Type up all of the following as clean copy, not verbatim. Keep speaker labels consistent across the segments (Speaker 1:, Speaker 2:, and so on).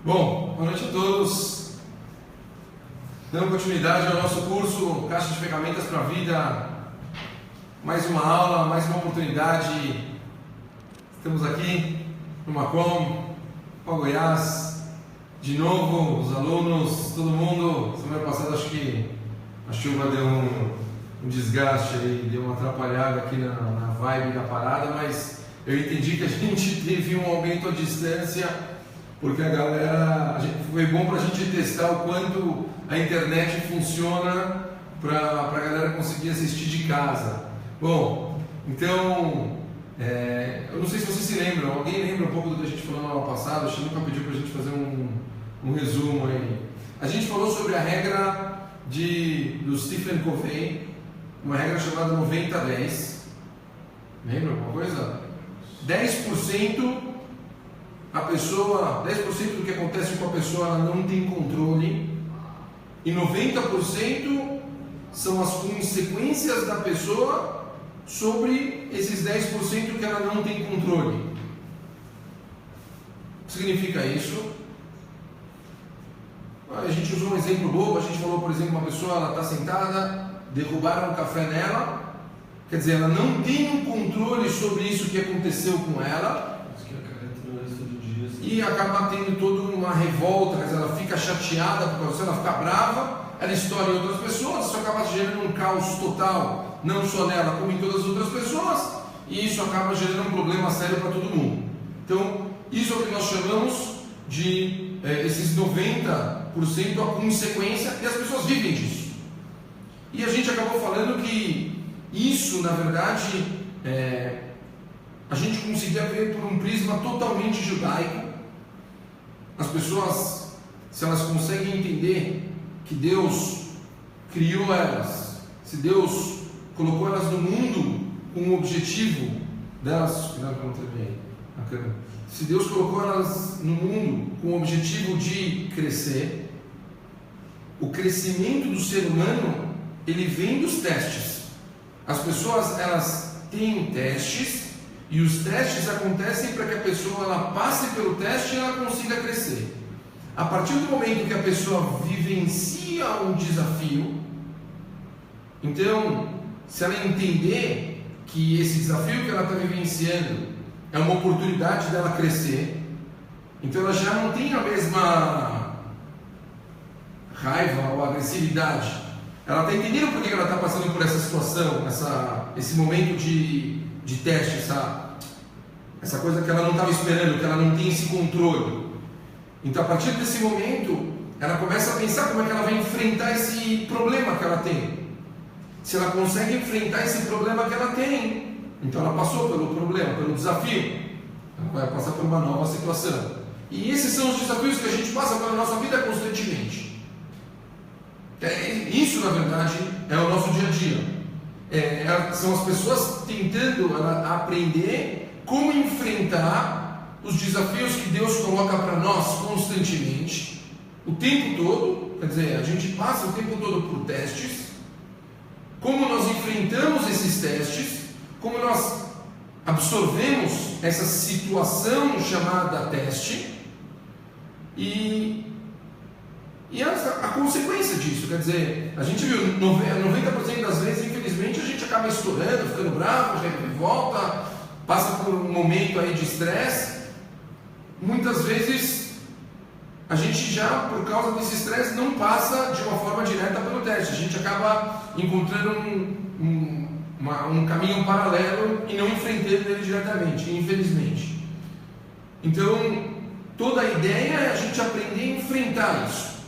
Speaker 1: Bom, boa noite a todos. Dando continuidade ao nosso curso Caixa de Ferramentas para a Vida. Mais uma aula, mais uma oportunidade. Estamos aqui no Macom, para Goiás. De novo, os alunos, todo mundo. Semana passada acho que a chuva deu um desgaste aí, deu uma atrapalhada aqui na vibe da parada, mas eu entendi que a gente teve um aumento à distância, porque a galera, foi bom para a gente testar o quanto a internet funciona para a galera conseguir assistir de casa. Bom, então, eu não sei se vocês se lembram, alguém lembra um pouco do que a gente falou na aula passada? A Chinuca pediu para a gente fazer um resumo aí. A gente falou sobre a regra do Stephen Covey, uma regra chamada 90-10. Lembra alguma coisa? 10% do que acontece com a pessoa ela não tem controle, e 90% são as consequências da pessoa sobre esses 10% que ela não tem controle. O que significa isso? A gente usou um exemplo bobo, a gente falou, por exemplo, uma pessoa está sentada, derrubaram um café nela, quer dizer, ela não tem um controle sobre isso que aconteceu com ela, e acaba tendo toda uma revolta, quer dizer, ela fica chateada por causa disso, ela fica brava, ela estoura em outras pessoas, isso acaba gerando um caos total, não só nela, como em todas as outras pessoas, e isso acaba gerando um problema sério para todo mundo. Então, isso é o que nós chamamos de esses 90% a consequência, e as pessoas vivem disso. E a gente acabou falando que isso, na verdade, a gente conseguia ver por um prisma totalmente judaico. As pessoas, se elas conseguem entender que Deus criou elas, se Deus colocou elas no mundo com o objetivo delas, se Deus colocou elas no mundo com o objetivo de crescer, o crescimento do ser humano, ele vem dos testes. As pessoas, elas têm testes, e os testes acontecem para que a pessoa ela passe pelo teste e ela consiga crescer. A partir do momento que a pessoa vivencia um desafio, então, se ela entender que esse desafio que ela está vivenciando é uma oportunidade dela crescer, então ela já não tem a mesma raiva ou agressividade. Ela está entendendo por que ela está passando por essa situação, esse momento de teste, essa coisa que ela não estava esperando, que ela não tem esse controle. Então, a partir desse momento, ela começa a pensar como é que ela vai enfrentar esse problema que ela tem. Se ela consegue enfrentar esse problema que ela tem, então ela passou pelo problema, pelo desafio, ela vai passar por uma nova situação. E esses são os desafios que a gente passa pela nossa vida constantemente. Isso, na verdade, é o nosso dia a dia. São as pessoas tentando aprender como enfrentar os desafios que Deus coloca para nós constantemente, o tempo todo. Quer dizer, a gente passa o tempo todo por testes, como nós enfrentamos esses testes, como nós absorvemos essa situação chamada teste e a consequência disso. Quer dizer, a gente viu 90% das vezes, infelizmente, a gente acaba estourando, ficando bravo, volta, passa por um momento aí de estresse. Muitas vezes a gente já, por causa desse estresse, não passa de uma forma direta pelo teste, a gente acaba encontrando um caminho paralelo e não enfrentando ele diretamente, infelizmente. Então, toda a ideia é a gente aprender a enfrentar isso,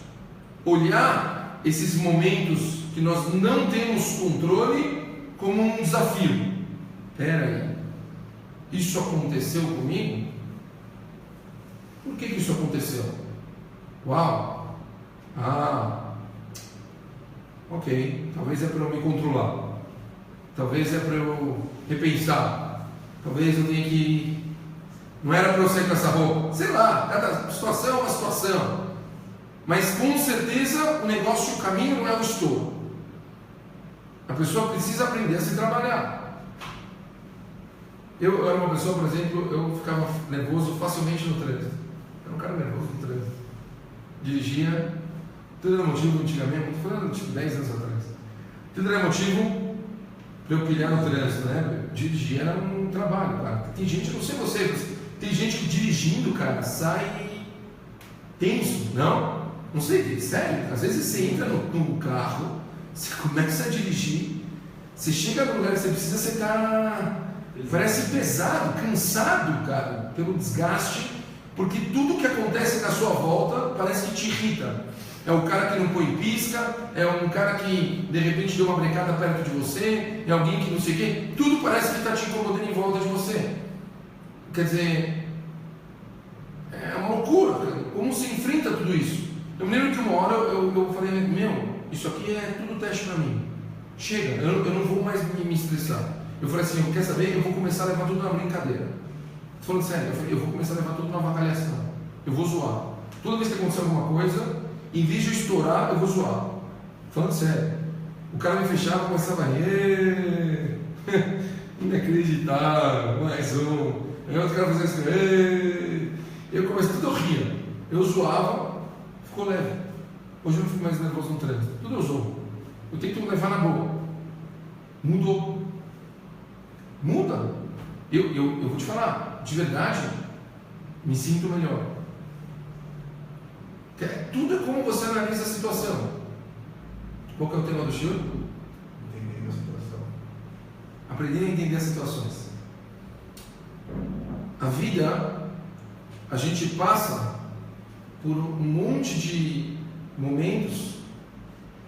Speaker 1: olhar esses momentos que nós não temos controle como um desafio. Espera aí, isso aconteceu comigo? Por que isso aconteceu? Uau! Ok, talvez é para eu me controlar, talvez é para eu repensar, talvez eu tenha que... não era para eu sair com essa roupa, sei lá, cada situação é uma situação. Mas com certeza o negócio, o caminho não é o estouro. A pessoa precisa aprender a se trabalhar. Eu era uma pessoa, por exemplo, eu ficava nervoso facilmente no trânsito. Era um cara nervoso no trânsito. dirigia, tudo era motivo antigamente, estou falando tipo 10 anos atrás, tudo era motivo para eu pilhar no trânsito, né? Dirigir era um trabalho, cara. Tem gente, não sei você, tem gente que dirigindo, cara, sai tenso, não sei, sério, às vezes você entra no carro, você começa a dirigir, você chega no lugar que você precisa, você tá, parece pesado, cansado, cara, pelo desgaste, porque tudo que acontece na sua volta parece que te irrita. É o cara que não põe pisca, é um cara que de repente deu uma brecada perto de você, é alguém que não sei o quê, tudo parece que está te incomodando em volta de você. Quer dizer, é uma loucura, cara. Como se enfrenta tudo isso? Eu me lembro que uma hora eu falei, isso aqui é tudo teste para mim. Chega, eu não vou mais me estressar. Eu falei assim, quer saber? Eu vou começar a levar tudo na brincadeira. Tô falando sério, eu vou começar a levar tudo na avacalhação. Eu vou zoar. Toda vez que acontecer alguma coisa, em vez de estourar, eu vou zoar. Falando sério. O cara me fechava e começava a rir. Inacreditável, mais um. Aí outro cara fazia assim, eu comecei tudo a rir. Eu zoava, ficou leve. Hoje eu não fico mais nervoso no trânsito. Tudo eu zoo. Eu tento levar na boa. Mudou. Muda. Eu vou te falar, de verdade, me sinto melhor. Tudo é como você analisa a situação. Qual que é o tema do show?
Speaker 2: Entender a situação.
Speaker 1: Aprender a entender as situações. A vida, a gente passa por um monte de momentos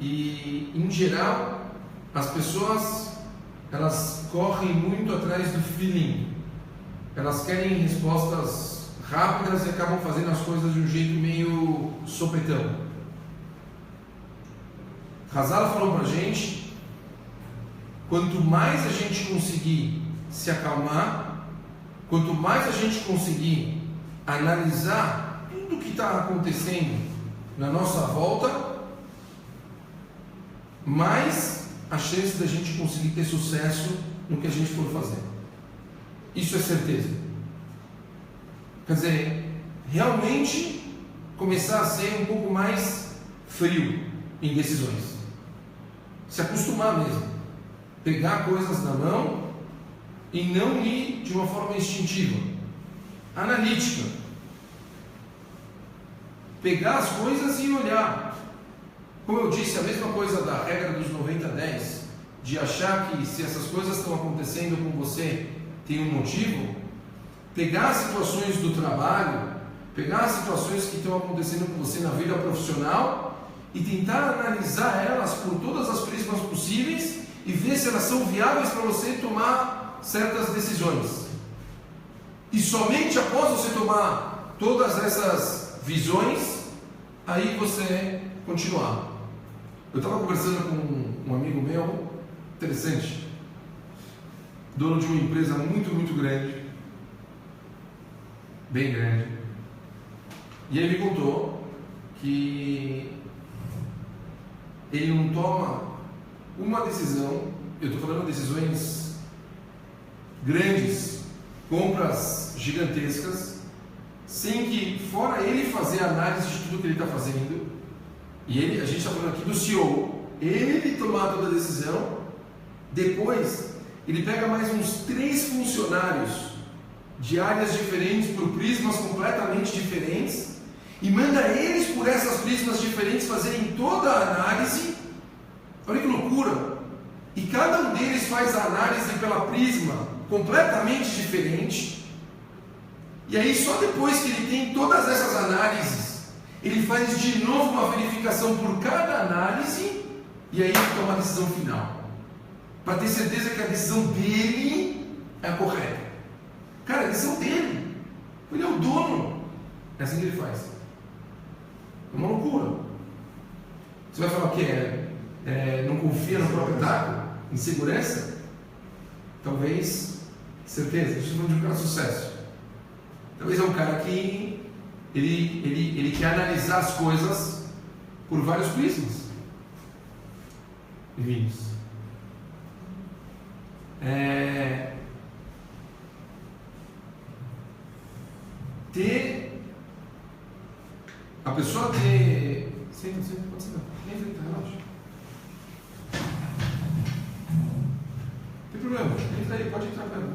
Speaker 1: e, em geral, as pessoas elas correm muito atrás do feeling. Elas querem respostas rápidas e acabam fazendo as coisas de um jeito meio sopetão. Hazal falou pra gente, quanto mais a gente conseguir se acalmar, quanto mais a gente conseguir analisar tudo que está acontecendo na nossa volta, mais a chance da gente conseguir ter sucesso no que a gente for fazer. Isso é certeza. Quer dizer, realmente começar a ser um pouco mais frio em decisões. Se acostumar mesmo. Pegar coisas na mão e não ir de uma forma instintiva. Analítica. Pegar as coisas e olhar. Como eu disse, a mesma coisa da regra dos 90-10, de achar que se essas coisas estão acontecendo com você, tem um motivo. Pegar as situações do trabalho, pegar as situações que estão acontecendo com você na vida profissional e tentar analisar elas por todas as prismas possíveis e ver se elas são viáveis para você tomar certas decisões. E somente após você tomar todas essas visões, aí você continuar. Eu estava conversando com um amigo meu, interessante, dono de uma empresa muito, muito grande, bem grande, e ele me contou que ele não toma uma decisão, eu estou falando de decisões grandes, compras gigantescas, sem que, fora ele fazer a análise de tudo que ele está fazendo, e ele, a gente está falando aqui do CEO, ele tomar toda a decisão, depois ele pega mais uns 3 funcionários de áreas diferentes, por prismas completamente diferentes, e manda eles por essas prismas diferentes fazerem toda a análise. Olha que loucura! E cada um deles faz a análise pela prisma completamente diferente, e aí só depois que ele tem todas essas análises, ele faz de novo uma verificação por cada análise, e aí ele toma a decisão final, para ter certeza que a decisão dele é a correta. Cara, a decisão dele, ele é o dono, é assim que ele faz. É uma loucura. Você vai falar o quê? Não confia no próprio taco? Insegurança? Talvez, certeza, a gente está falando de um cara de sucesso. Talvez é um cara que ele quer analisar as coisas por vários prismas divinos. Ter a pessoa ter... Senta, pode sentar. Nem enfrentar, relaxa. Não tem problema, entra aí, pode entrar pra mim.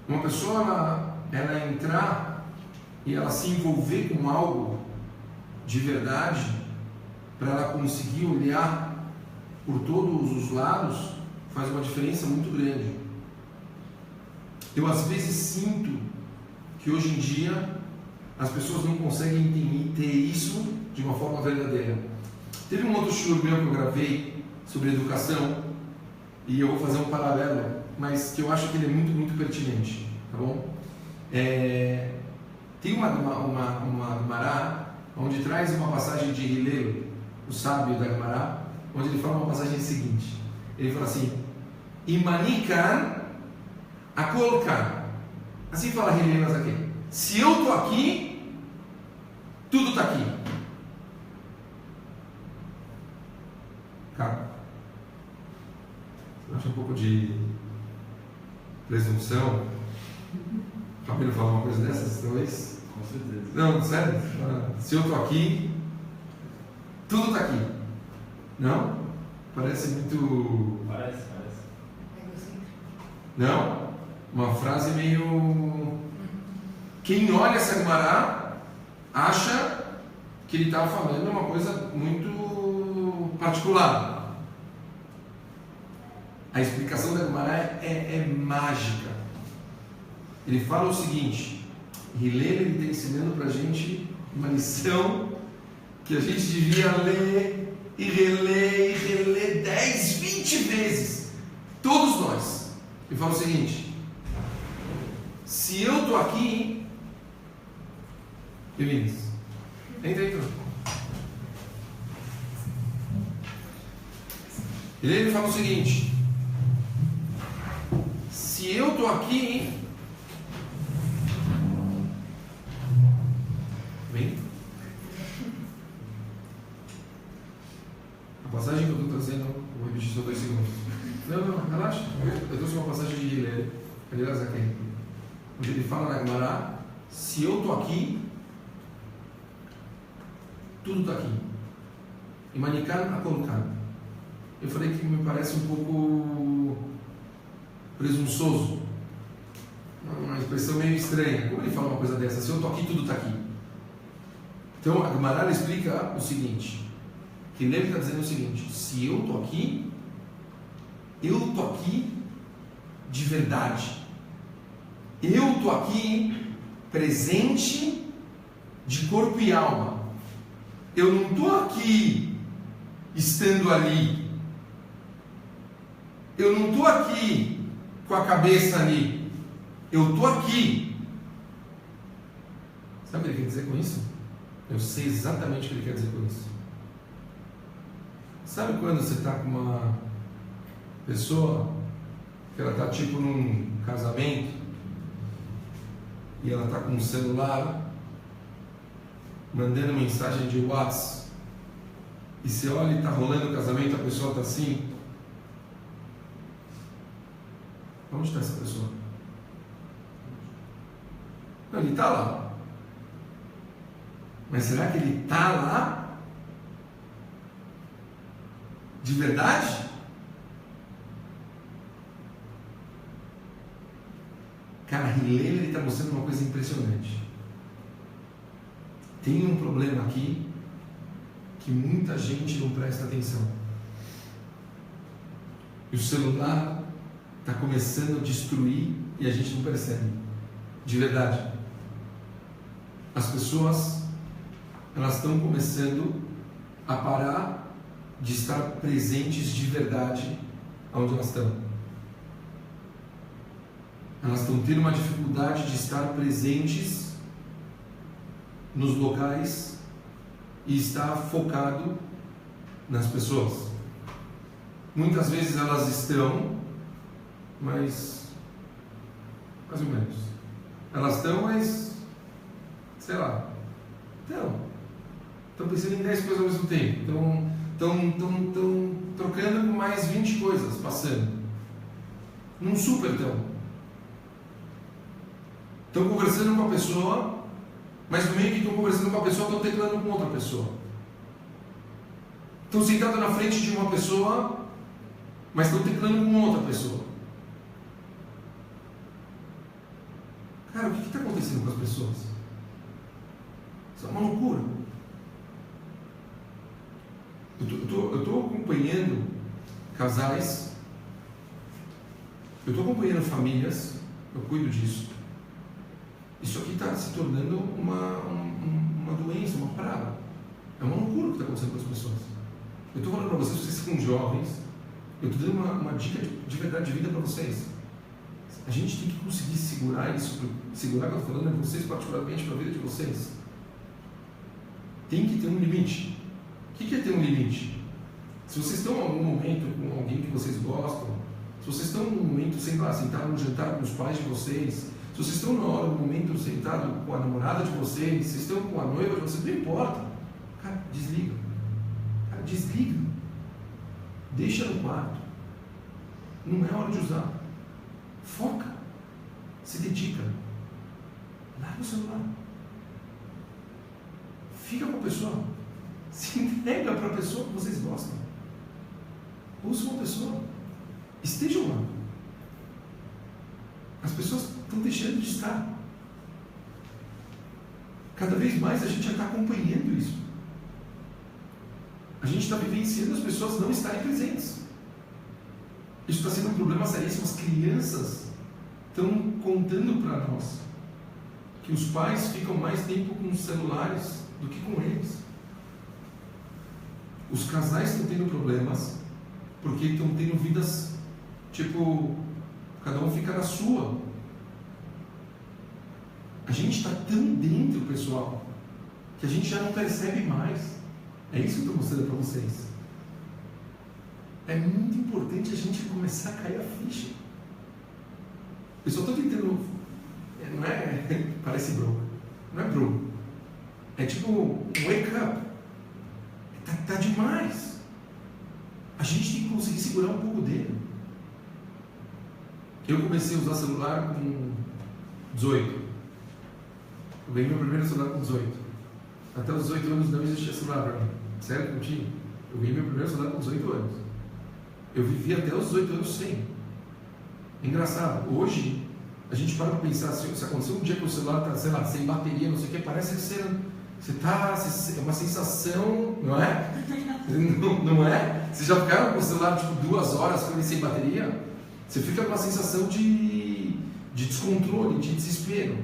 Speaker 1: Uma pessoa, ela entrar e ela se envolver com algo de verdade, para ela conseguir olhar por todos os lados, faz uma diferença muito grande. Eu às vezes sinto que hoje em dia as pessoas não conseguem ter isso de uma forma verdadeira. Teve um outro show meu que eu gravei sobre educação, e eu vou fazer um paralelo, mas que eu acho que ele é muito, muito pertinente, tá bom? Tem uma Gemara, onde traz uma passagem de Hillel, o sábio da Gemara, onde ele fala uma passagem seguinte. Ele fala assim: Imanikan akolkan. Assim fala Hillel aqui. Se eu estou aqui, tudo está aqui. Cara, você acha um pouco de presunção? O Fabílio fala uma coisa dessas, talvez?
Speaker 2: Com certeza.
Speaker 1: Não, sério? Se eu estou aqui, tudo está aqui. Não? Parece muito...
Speaker 2: Parece.
Speaker 1: Não? Uma frase meio... Quem olha essa Gemara acha que ele está falando uma coisa muito particular. A explicação da Gemara é mágica. Ele fala o seguinte: Hillel está ensinando para a gente uma lição que a gente devia ler e reler 10, 20 vezes. Todos nós. Ele fala o seguinte: se eu estou aqui, meninos, entra. Ele fala o seguinte: se eu estou aqui, vem. A passagem que eu estou trazendo, vou repetir só 2 segundos. Não, relaxa. Eu trouxe uma passagem de Hillel, aliás, aqui, onde ele fala na Gemara: se eu estou aqui, tudo está aqui. E Manikan akolkan. Eu falei que me parece um pouco presunçoso, uma expressão meio estranha. Como ele fala uma coisa dessa? Se eu estou aqui, tudo está aqui. Então a Gemara explica o seguinte: que ele está dizendo o seguinte: se eu estou aqui de verdade. Eu estou aqui presente de corpo e alma. Eu não estou aqui estando ali. Eu não estou aqui com a cabeça ali. Eu estou aqui. Sabe o que ele quer dizer com isso? Eu sei exatamente o que ele quer dizer com isso. Sabe quando você está com uma pessoa que ela está tipo num casamento e ela está com um celular mandando mensagem de WhatsApp, e você olha e está rolando o casamento, a pessoa está assim? Onde está essa pessoa? Não, ele está lá. Mas será que ele está lá? De verdade? Cara, Hillel está mostrando uma coisa impressionante. Tem um problema aqui que muita gente não presta atenção. E o celular está começando a destruir e a gente não percebe. De verdade. As pessoas, elas estão começando a parar de estar presentes de verdade onde elas estão. Elas estão tendo uma dificuldade de estar presentes nos locais e estar focado nas pessoas. Muitas vezes elas estão, mas mais ou menos. Elas estão, mas sei lá. Estão pensando em 10 coisas ao mesmo tempo. Estão trocando com mais 20 coisas passando. Num super estão conversando com a pessoa, mas no meio que estão conversando com a pessoa, estão teclando com outra pessoa. Estão sentados na frente de uma pessoa, mas estão teclando com outra pessoa. Cara, o que está acontecendo com as pessoas? Isso é uma loucura. Eu estou acompanhando casais, eu estou acompanhando famílias, eu cuido disso. Isso aqui está se tornando uma doença, uma praga. É uma loucura o que está acontecendo com as pessoas. Eu estou falando para vocês, vocês são jovens, eu estou dando uma dica de verdade de vida para vocês. A gente tem que conseguir segurar isso, segurar o que eu estou falando é vocês particularmente para a vida de vocês. Tem que ter um limite. O que é ter um limite? Se vocês estão em algum momento com alguém que vocês gostam, se vocês estão num momento, sei lá, sentado no jantar com os pais de vocês, se vocês estão no momento sentado com a namorada de vocês, se estão com a noiva de vocês, não importa. Cara, desliga. Cara, desliga. Deixa no quarto. Não é hora de usar. Foca. Se dedica. Larga o celular. Fica com a pessoa. Se entrega para a pessoa que vocês gostam. Ouça uma pessoa. Estejam lá. As pessoas estão deixando de estar. Cada vez mais a gente já está acompanhando isso. A gente está vivenciando as pessoas não estarem presentes. Isso está sendo um problema seríssimo. As crianças estão contando para nós que os pais ficam mais tempo com os celulares do que com eles. Os casais estão tendo problemas porque estão tendo vidas tipo, cada um fica na sua. A gente está tão dentro, pessoal, que a gente já não percebe mais. É isso que eu estou mostrando para vocês. É muito importante a gente começar a cair a ficha. Eu só estou tentando. Não é. Parece bronca. Não é bronca. É tipo um wake up. Tá demais. A gente tem que conseguir segurar um pouco dele. Eu comecei a usar celular com 18. Eu ganhei meu primeiro celular com 18. Até os 18 anos não existia celular para mim. Sério que não tinha? Eu ganhei meu primeiro celular com 18 anos. Eu vivi até os 18 anos sem. É engraçado. Hoje, a gente para pensar, se acontecer um dia que o celular está, sei lá, sem bateria, não sei o que, parece que você está, é uma sensação, não é? Não é? Vocês já ficaram com o celular tipo 2 horas com ele sem bateria? Você fica com uma sensação de descontrole, de desespero.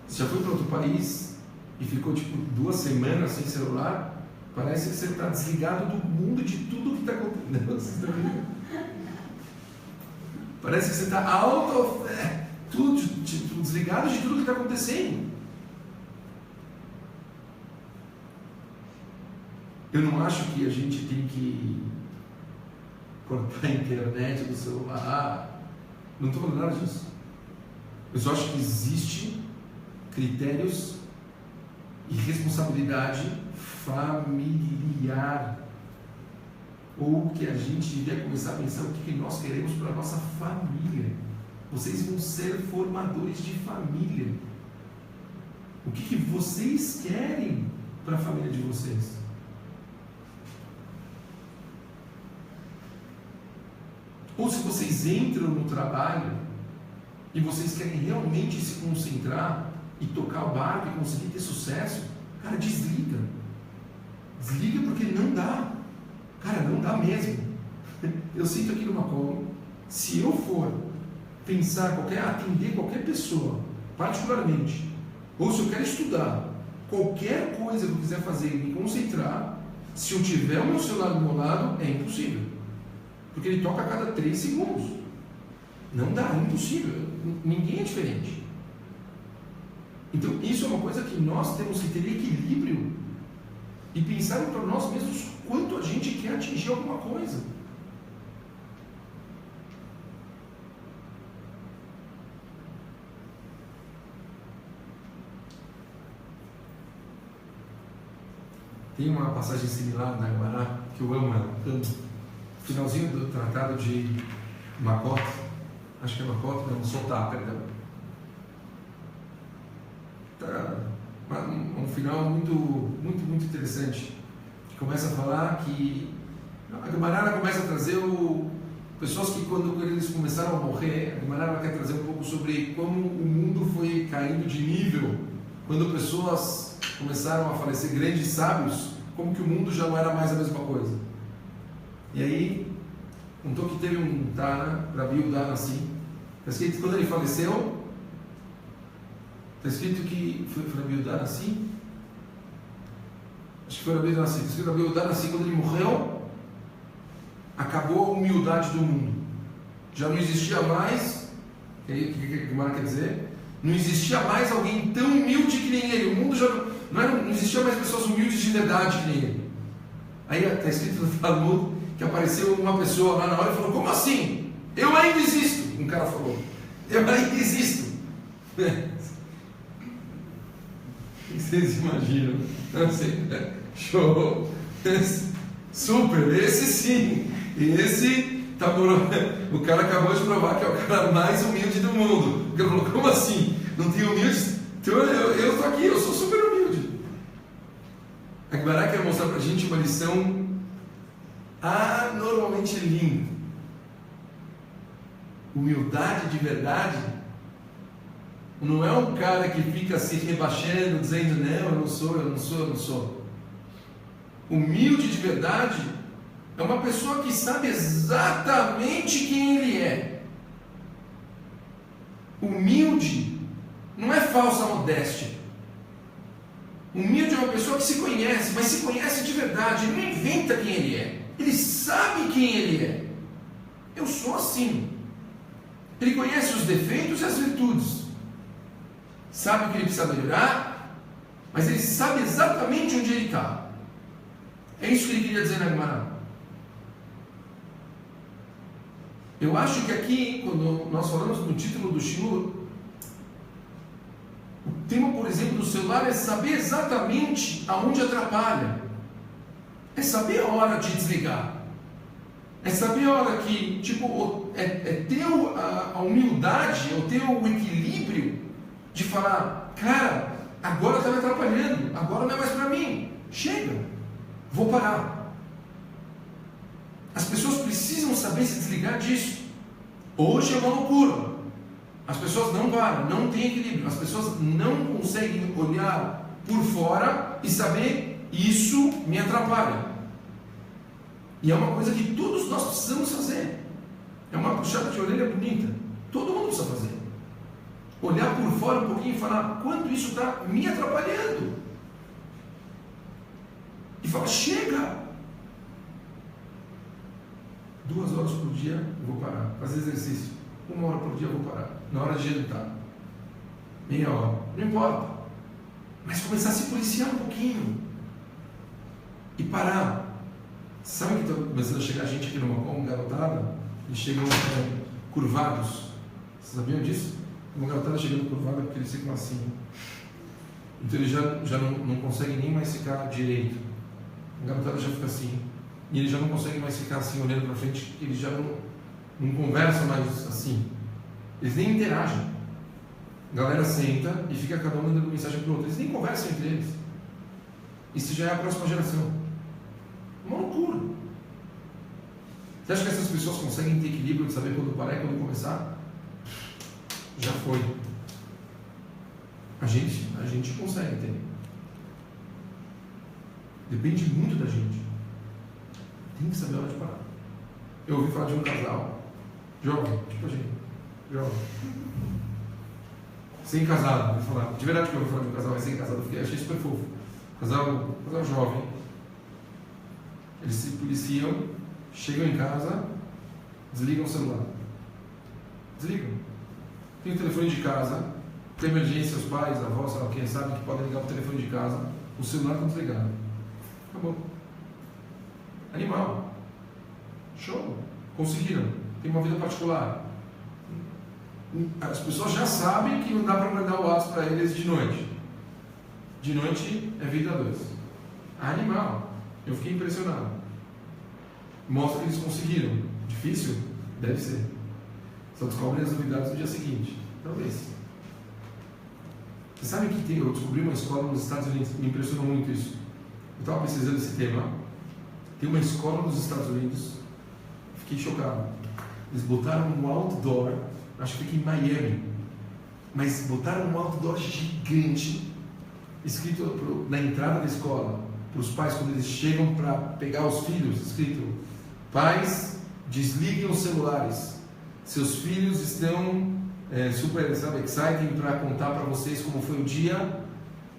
Speaker 1: Você já foi para outro país e ficou tipo 2 semanas sem celular? Parece que você está desligado do mundo, de tudo que está acontecendo. Parece que você está desligado de tudo que está acontecendo. Eu não acho que a gente tem que cortar a internet do celular. Não estou falando nada disso. Eu só acho que existe critérios e responsabilidade familiar. Ou que a gente devia começar a pensar o que nós queremos para a nossa família. Vocês vão ser formadores de família. O que vocês querem para a família de vocês? Ou se vocês entram no trabalho e vocês querem realmente se concentrar e tocar o barco e conseguir ter sucesso, cara, desliga. Desliga porque não dá. Cara, não dá mesmo. Eu sinto aqui numa coma, se eu for pensar, atender qualquer pessoa, particularmente, ou se eu quero estudar, qualquer coisa que eu quiser fazer e me concentrar, se eu tiver o meu celular do meu lado, é impossível. Porque ele toca a cada 3 segundos. Não dá, é impossível. Ninguém é diferente. Então, isso é uma coisa que nós temos que ter equilíbrio e pensar para nós mesmos quanto a gente quer atingir alguma coisa. Tem uma passagem similar na Gemara que eu amo ela. Finalzinho do tratado de Makot, acho que é Makot, não, Sotá, perdão. Tá, um final muito interessante, que começa a falar que a Gemara começa a trazer pessoas que quando eles começaram a morrer, a Gemara quer trazer um pouco sobre como o mundo foi caindo de nível, quando pessoas começaram a falecer, grandes sábios, como que o mundo já não era mais a mesma coisa. E aí, contou que teve um Tana, Rabi Yehuda Nassi, está escrito que quando ele faleceu, está escrito que foi Rabi Yehuda Nassi, acho que foi Rabi Yehuda Nassi, está escrito Rabi Yehuda Nassi, quando ele morreu, acabou a humildade do mundo, já não existia mais, o que a Gemara quer dizer? Não existia mais alguém tão humilde que nem ele, o mundo já não existia mais pessoas humildes de verdade que nem ele. Aí está escrito no Talmud que apareceu uma pessoa lá na hora e falou: como assim? Eu ainda existo. Um cara falou: eu ainda existo. O que vocês imaginam? Não sei. Show. Super, esse sim. Esse tá por... O cara acabou de provar que é o cara mais humilde do mundo. Ele falou: como assim? Não tem humildes? Então eu estou aqui, eu sou super humilde. A Gemara quer mostrar pra gente uma lição anormalmente linda. Humildade de verdade não é um cara que fica se rebaixando, dizendo: não, eu não sou. Humilde de verdade é uma pessoa que sabe exatamente quem ele é. Humilde não é falsa modéstia. Humilde é uma pessoa que se conhece, mas se conhece de verdade. Ele não inventa quem ele é. Ele sabe quem ele é. Eu sou assim. Ele conhece os defeitos e as virtudes. Sabe o que ele precisa melhorar, mas ele sabe exatamente onde ele está. É isso que ele queria dizer na Gemara. Eu acho que aqui, quando nós falamos no título do Shiur, o tema, por exemplo, do celular é saber exatamente aonde atrapalha. É saber a hora de desligar. É saber a hora que, é ter a humildade, é ter o equilíbrio de falar: cara, agora está me atrapalhando, agora não é mais para mim. Chega, vou parar. As pessoas precisam saber se desligar disso. Hoje é uma loucura. As pessoas não param, não têm equilíbrio. As pessoas não conseguem olhar por fora e saber: isso me atrapalha. E é uma coisa que todos nós precisamos fazer. É uma puxada de orelha bonita. Todo mundo precisa fazer. Olhar por fora um pouquinho e falar: quanto isso está me atrapalhando. E falar: chega. 2 horas por dia eu vou parar. Fazer exercício. 1 hora por dia eu vou parar. Na hora de jantar. Meia hora. Não importa. Mas começar a se policiar um pouquinho. E parar. Sabe que está começando a chegar gente aqui no Macom, garotada? Eles chegam curvados. Vocês sabiam disso? Uma garotada chegando curvada porque eles ficam assim. Então eles já não conseguem nem mais ficar direito. A garotada já fica assim. E eles já não conseguem mais ficar assim, olhando para frente. Eles já não conversam mais assim. Eles nem interagem. A galera senta e fica cada um mandando mensagem para o outro. Eles nem conversam entre eles. Isso já é a próxima geração. Uma loucura. Você acha que essas pessoas conseguem ter equilíbrio de saber quando parar e quando começar? Já foi. A gente consegue ter. Depende muito da gente. Tem que saber a hora de parar. Eu ouvi falar de um casal jovem, tipo a gente, jovem, sem casado. Vou falar. De verdade que eu ouvi falar de um casal sem casado, eu achei super fofo. Casal jovem. Eles se policiam, chegam em casa, desligam o celular. Desligam. Tem o telefone de casa, tem emergência, os pais, avós, sei lá, quem sabe que podem ligar o telefone de casa, o celular está desligado. Acabou. Animal. Show. Conseguiram. Tem uma vida particular. As pessoas já sabem que não dá para mandar o WhatsApp para eles de noite. De noite é vida 2. Animal. Eu fiquei impressionado. Mostra que eles conseguiram. Difícil? Deve ser. Só descobrem as novidades no dia seguinte. Talvez. Você sabe que eu descobri uma escola nos Estados Unidos, me impressionou muito isso. Eu estava pesquisando esse tema. Tem uma escola nos Estados Unidos, fiquei chocado. Eles botaram um outdoor, acho que fica em Miami, mas botaram um outdoor gigante, escrito na entrada da escola, para os pais quando eles chegam para pegar os filhos, escrito: pais, desliguem os celulares, seus filhos estão super, exciting para contar para vocês como foi o dia,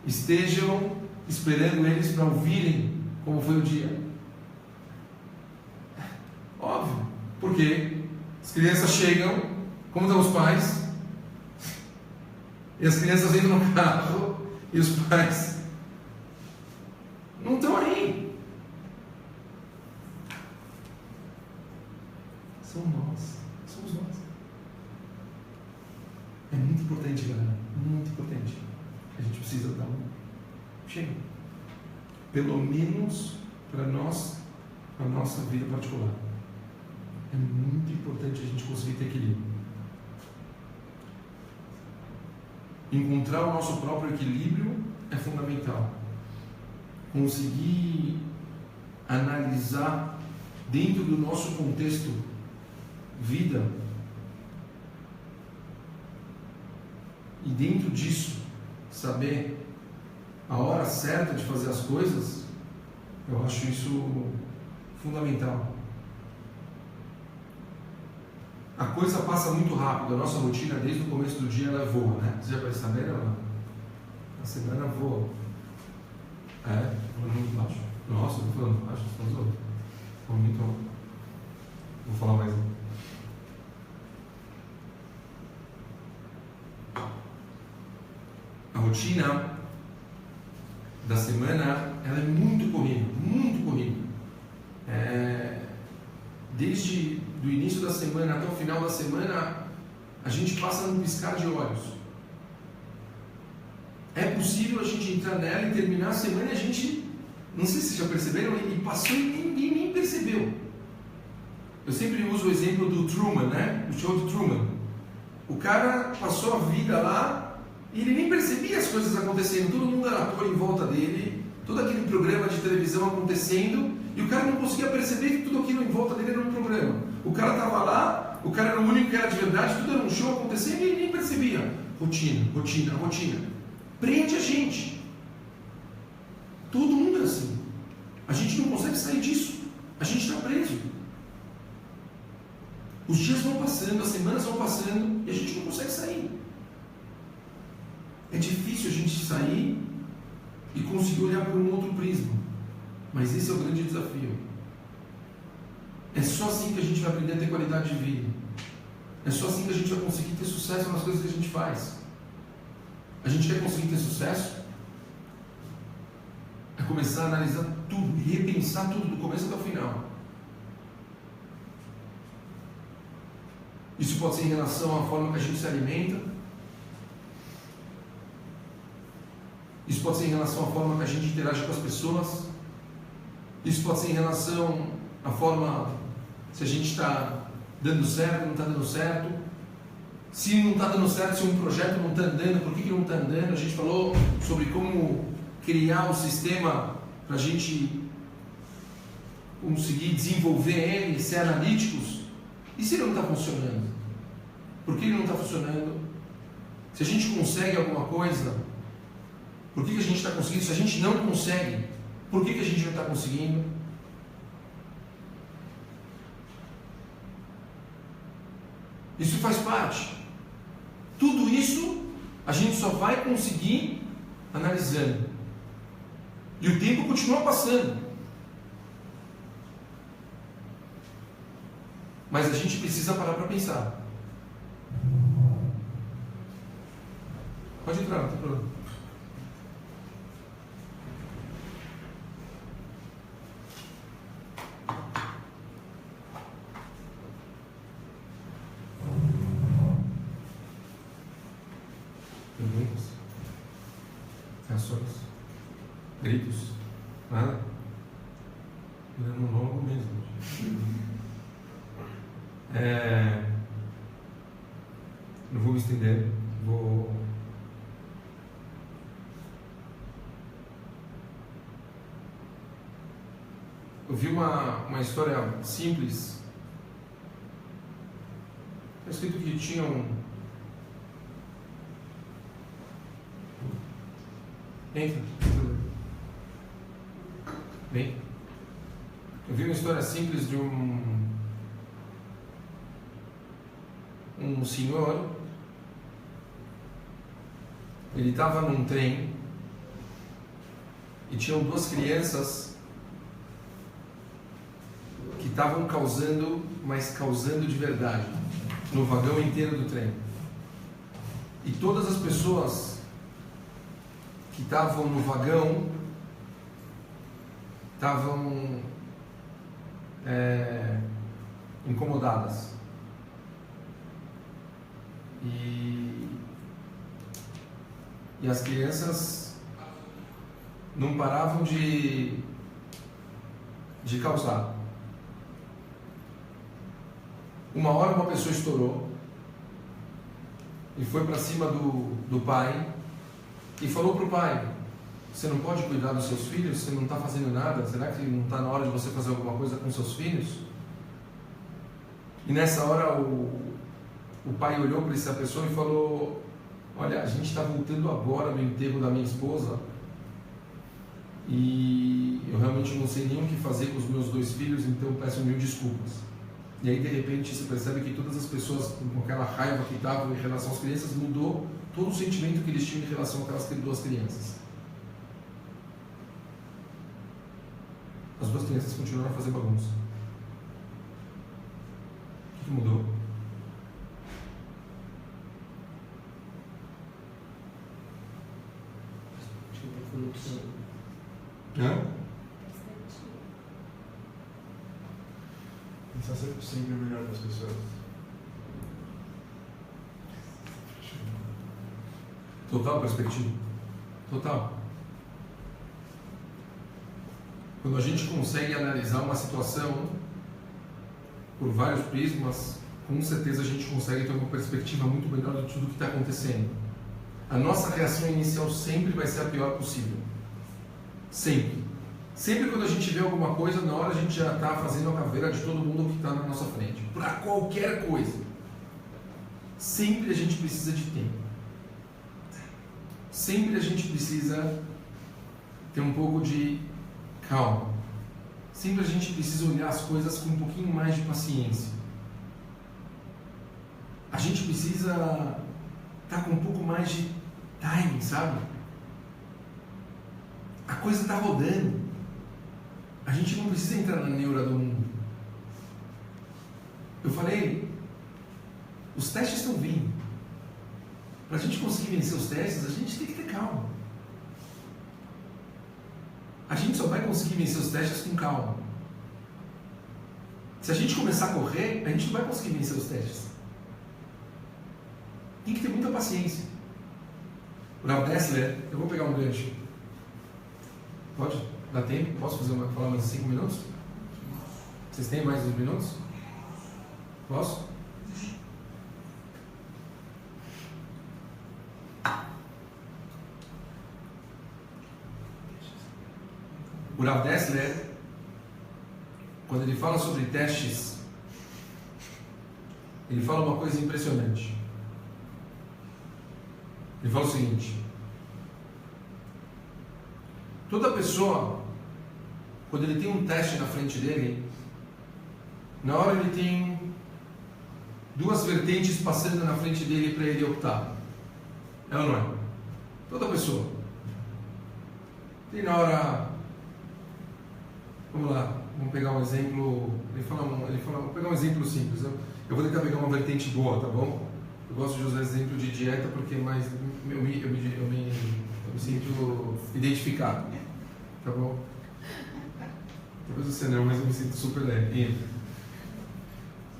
Speaker 1: estejam esperando eles para ouvirem como foi o dia. Óbvio, porque as crianças chegam, como estão os pais, e as crianças entram no carro e os pais não estão aí. Somos nós. É muito importante, galera, muito importante. A gente precisa dar chega, pelo menos para nós, a nossa vida particular. É muito importante a gente conseguir ter equilíbrio. Encontrar o nosso próprio equilíbrio é fundamental. Conseguir analisar dentro do nosso contexto vida e dentro disso saber a hora certa de fazer as coisas, eu acho isso fundamental. A coisa passa muito rápido, a nossa rotina desde o começo do dia ela voa, né? Você já perceberam? A semana voa. Falando muito baixo. Nossa, eu tô falando baixo, falando muito alto. Vou falar mais. A rotina da semana ela é muito corrida, muito corrida. Desde do início da semana até o final da semana, a gente passa num piscar de olhos. É possível a gente entrar nela e terminar a semana e a gente, não sei se vocês já perceberam, e passou e ninguém nem percebeu. Eu sempre uso o exemplo do Truman, né? O show de Truman. O cara passou a vida lá e ele nem percebia as coisas acontecendo, todo mundo era ator em volta dele, todo aquele programa de televisão acontecendo, e o cara não conseguia perceber que tudo aquilo em volta dele era um programa. O cara estava lá, o cara era o único que era de verdade, tudo era um show acontecendo e ele nem percebia. Rotina. Prende a gente. Todo mundo é assim. A gente não consegue sair disso. A gente está preso. Os dias vão passando, as semanas vão passando e a gente não consegue sair. É difícil a gente sair e conseguir olhar por um outro prisma. Mas esse é o grande desafio. É só assim que a gente vai aprender a ter qualidade de vida. É só assim que a gente vai conseguir ter sucesso nas coisas que a gente faz. A gente quer conseguir ter sucesso? É começar a analisar tudo e repensar tudo do começo até o final. Isso pode ser em relação à forma que a gente se alimenta. Isso pode ser em relação à forma que a gente interage com as pessoas. Isso pode ser em relação à forma se a gente está dando certo, não está dando certo. Se não está dando certo, se um projeto não está andando, por que não está andando? A gente falou sobre como criar um sistema para a gente conseguir desenvolver ele, ser analíticos. E se ele não está funcionando? Por que ele não está funcionando? Se a gente consegue alguma coisa, por que a gente está conseguindo? Se a gente não consegue, por que a gente não está conseguindo? Isso faz parte. Tudo isso a gente só vai conseguir analisando. E o tempo continua passando. Mas a gente precisa parar para pensar. Pode entrar, não tem problema. Perguntas? Reações? Gritos? Nada? Não longo mesmo. me estender. Eu vi uma história simples. Está escrito que tinham... Entra. Bem, eu vi uma história simples de um senhor. Ele estava num trem e tinham duas crianças que estavam causando, mas causando de verdade, no vagão inteiro do trem. E todas as pessoas que estavam no vagão estavam incomodadas. E as crianças não paravam de causar. Uma hora uma pessoa estourou e foi para cima do pai e falou para o pai: você não pode cuidar dos seus filhos? Você não está fazendo nada? Será que não está na hora de você fazer alguma coisa com seus filhos? E nessa hora o pai olhou para essa pessoa e falou: olha, a gente está voltando agora no enterro da minha esposa e eu realmente não sei nem o que fazer com os meus dois filhos, então peço mil desculpas. E aí de repente você percebe que todas as pessoas, com aquela raiva que estavam em relação às crianças, mudou todo o sentimento que eles tinham em relação àquelas duas crianças. As duas crianças continuaram a fazer bagunça. O que mudou?
Speaker 2: Pensar sempre o melhor das pessoas.
Speaker 1: Total perspectiva. Total. Quando a gente consegue analisar uma situação por vários prismas, com certeza a gente consegue ter uma perspectiva muito melhor de tudo que está acontecendo. A nossa reação inicial sempre vai ser a pior possível. Sempre. Sempre quando a gente vê alguma coisa, na hora a gente já está fazendo a caveira de todo mundo que está na nossa frente. Para qualquer coisa. Sempre a gente precisa de tempo. Sempre a gente precisa ter um pouco de calma. Sempre a gente precisa olhar as coisas com um pouquinho mais de paciência. A gente precisa estar com um pouco mais de timing, sabe? A coisa está rodando. A gente não precisa entrar na neura do mundo. Eu falei, os testes estão vindo. Para a gente conseguir vencer os testes, a gente tem que ter calma. A gente só vai conseguir vencer os testes com calma. Se a gente começar a correr, a gente não vai conseguir vencer os testes. Tem que ter muita paciência. O Ralph Dessler, eu vou pegar um gancho. Pode? Dá tempo? Posso falar mais 5 minutos? Vocês têm mais uns minutos? Posso? O Ralph Dessler, quando ele fala sobre testes, ele fala uma coisa impressionante. Ele fala o seguinte: toda pessoa, quando ele tem um teste na frente dele, na hora ele tem duas vertentes passando na frente dele para ele optar. É ou não é? Toda pessoa. Tem na hora... Vamos lá, vamos pegar um exemplo. Ele fala, vou pegar um exemplo simples. Eu vou tentar pegar uma vertente boa, tá bom? Eu gosto de usar exemplo de dieta porque mais eu me sinto identificado, tá bom? Talvez você não, mas eu me sinto super leve.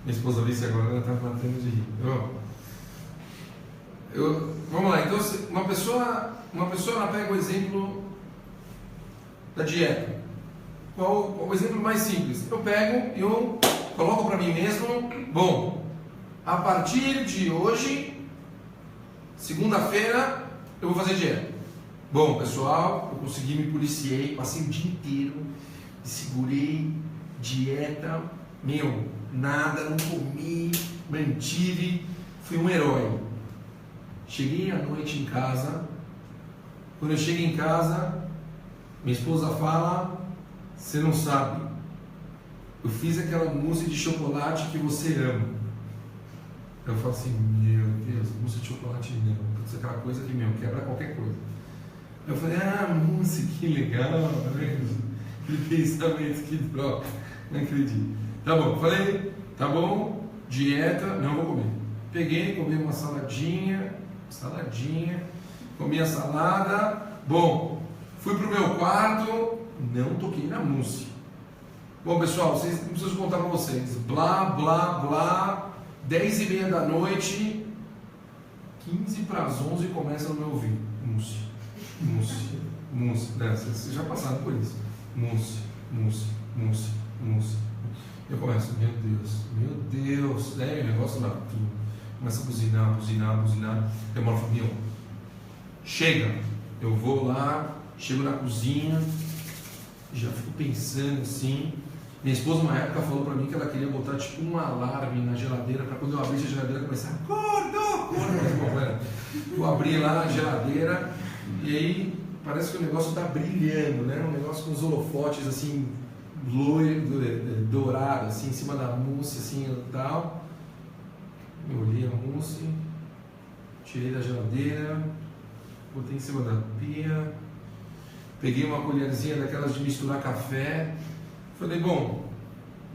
Speaker 1: Minha esposa disse agora, ela está matando de rir. Vamos lá, então uma pessoa ela pega o exemplo da dieta. Qual o exemplo mais simples? Eu pego e eu coloco para mim mesmo: bom, a partir de hoje Segunda-feira eu vou fazer dieta. Bom, pessoal, eu consegui, me policiei, passei o dia inteiro, segurei, dieta, nada, não comi, mantive, fui um herói. Cheguei à noite em casa, quando eu chego em casa, minha esposa fala, você não sabe, eu fiz aquela mousse de chocolate que você ama. Eu falo assim, meu Deus, mousse de chocolate não, pode ser aquela coisa que quebra qualquer coisa. Eu falei, mousse, que legal, né? Aquele pensamento, que droga, não acredito. Tá bom, falei, tá bom, dieta, não vou comer. Peguei, comi uma saladinha, comi a salada, bom, fui pro meu quarto, não toquei na mousse. Bom, pessoal, vocês não precisam contar para vocês, blá, blá, blá, 10h30 da noite, 15 para as 11 começa no meu ouvido, mousse, né? Vocês já passaram por isso, mousse. Eu começo, meu Deus, né? O negócio lá, começa a buzinar. Eu falo, chega, eu vou lá, chego na cozinha, já fico pensando assim. Minha esposa, uma época, falou pra mim que ela queria botar tipo um alarme na geladeira, pra quando eu abrisse a geladeira começar, acorda. Eu abri lá a geladeira e aí parece que o negócio tá brilhando, né? Um negócio com os holofotes assim, dourado, assim, em cima da mousse, assim, e tal. Eu olhei a mousse, tirei da geladeira, botei em cima da pia, peguei uma colherzinha daquelas de misturar café, falei, bom,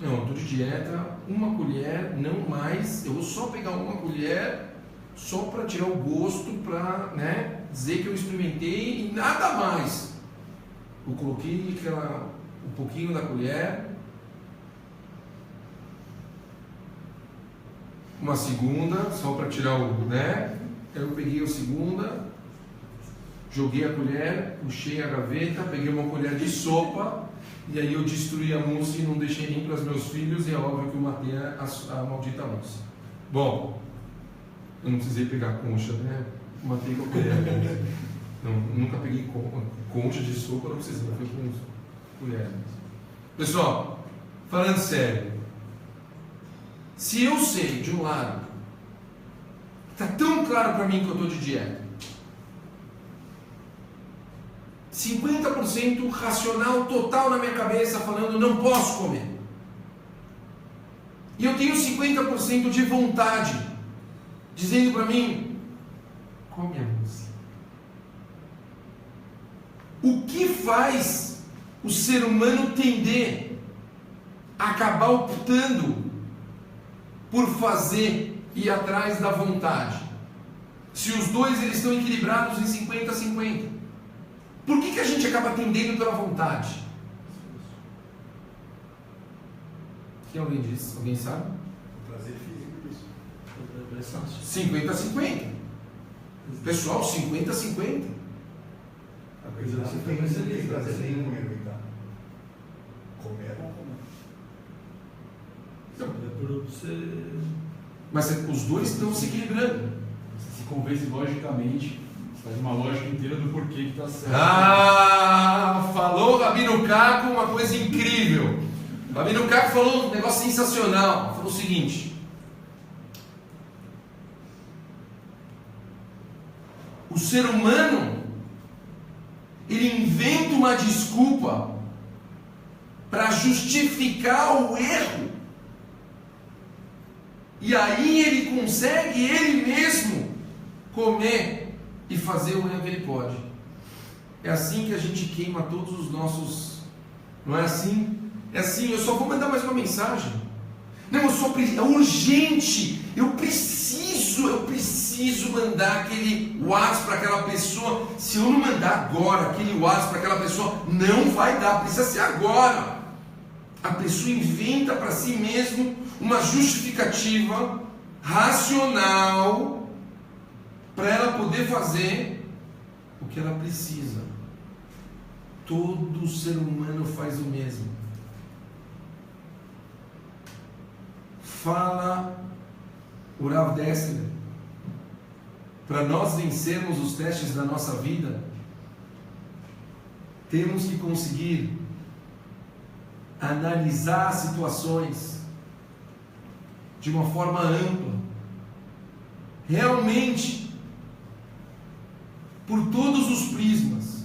Speaker 1: não, estou de dieta, uma colher, não mais, eu vou só pegar uma colher, só para tirar o gosto, para, né, dizer que eu experimentei e nada mais. Eu coloquei um pouquinho da colher, uma segunda, só para tirar o, né? Eu peguei a segunda, joguei a colher, puxei a gaveta, peguei uma colher de sopa e aí eu destruí a mousse e não deixei nem para os meus filhos e é óbvio que eu matei a maldita mousse. Bom, eu não precisei pegar a concha, né? Matei com a colher. Não, nunca peguei concha de sopa, não precisei, foi com colher. Pessoal, falando sério, se eu sei, de um lado, está tão claro para mim que eu estou de dieta, 50% racional total na minha cabeça, falando não posso comer, e eu tenho 50% de vontade, dizendo para mim, come a mousse. O que faz o ser humano tender a acabar optando por fazer e ir atrás da vontade, se os dois eles estão equilibrados em 50-50? Por que a gente acaba tendendo pela vontade? Quem alguém diz? Alguém sabe?
Speaker 2: Prazer físico, isso.
Speaker 1: 50-50. Pessoal, 50-50.
Speaker 2: A coisa você tem prazer nenhum em evitar. Comer é bom comer.
Speaker 1: Mas os dois estão se equilibrando.
Speaker 3: Você se convence logicamente, faz uma lógica inteira do porquê que está certo.
Speaker 1: Falou o Rabino Caco uma coisa incrível. O Rabino Caco falou um negócio sensacional. Falou o seguinte: o ser humano, ele inventa uma desculpa para justificar o erro. E aí ele consegue ele mesmo comer e fazer o erro que ele pode. É assim que a gente queima todos os nossos... Não é assim? É assim, eu só vou mandar mais uma mensagem. Não, é urgente. Eu preciso mandar aquele WhatsApp para aquela pessoa. Se eu não mandar agora aquele WhatsApp para aquela pessoa, não vai dar, precisa ser agora. A pessoa inventa para si mesmo uma justificativa racional para ela poder fazer o que ela precisa. Todo ser humano faz o mesmo. Fala o Rav Dessler. para nós vencermos os testes da nossa vida, temos que conseguir analisar as situações de uma forma ampla, realmente, por todos os prismas,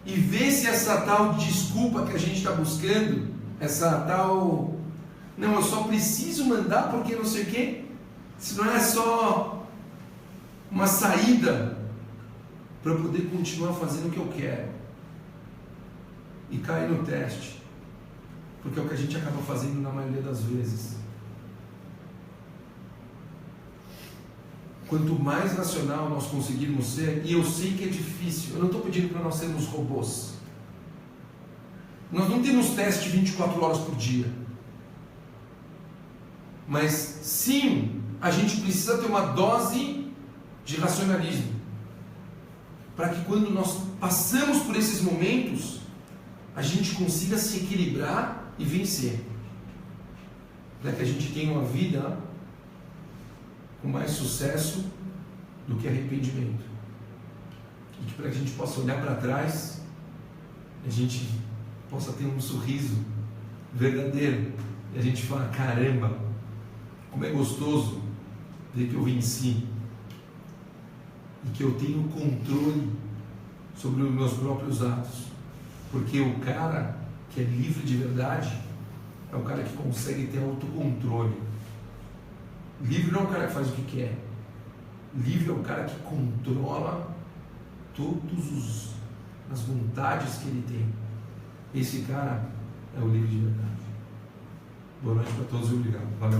Speaker 1: e ver se essa tal desculpa que a gente está buscando, essa tal, não, eu só preciso mandar porque não sei o quê, se não é só uma saída para eu poder continuar fazendo o que eu quero e cair no teste, porque é o que a gente acaba fazendo na maioria das vezes. Quanto mais racional nós conseguirmos ser, e eu sei que é difícil, eu não estou pedindo para nós sermos robôs, nós não temos teste 24 horas por dia, mas sim, a gente precisa ter uma dose de racionalismo, para que quando nós passamos por esses momentos, a gente consiga se equilibrar e vencer, para que a gente tenha uma vida com mais sucesso do que arrependimento, e que para que a gente possa olhar para trás, a gente possa ter um sorriso verdadeiro, e a gente fala, caramba, como é gostoso ver que eu venci, e que eu tenho controle sobre os meus próprios atos, porque o cara que é livre de verdade é o cara que consegue ter autocontrole. Livre não é o cara que faz o que quer, livre é o cara que controla todas as vontades que ele tem. Esse cara é o livre de verdade. Boa noite para todos e obrigado. Valeu.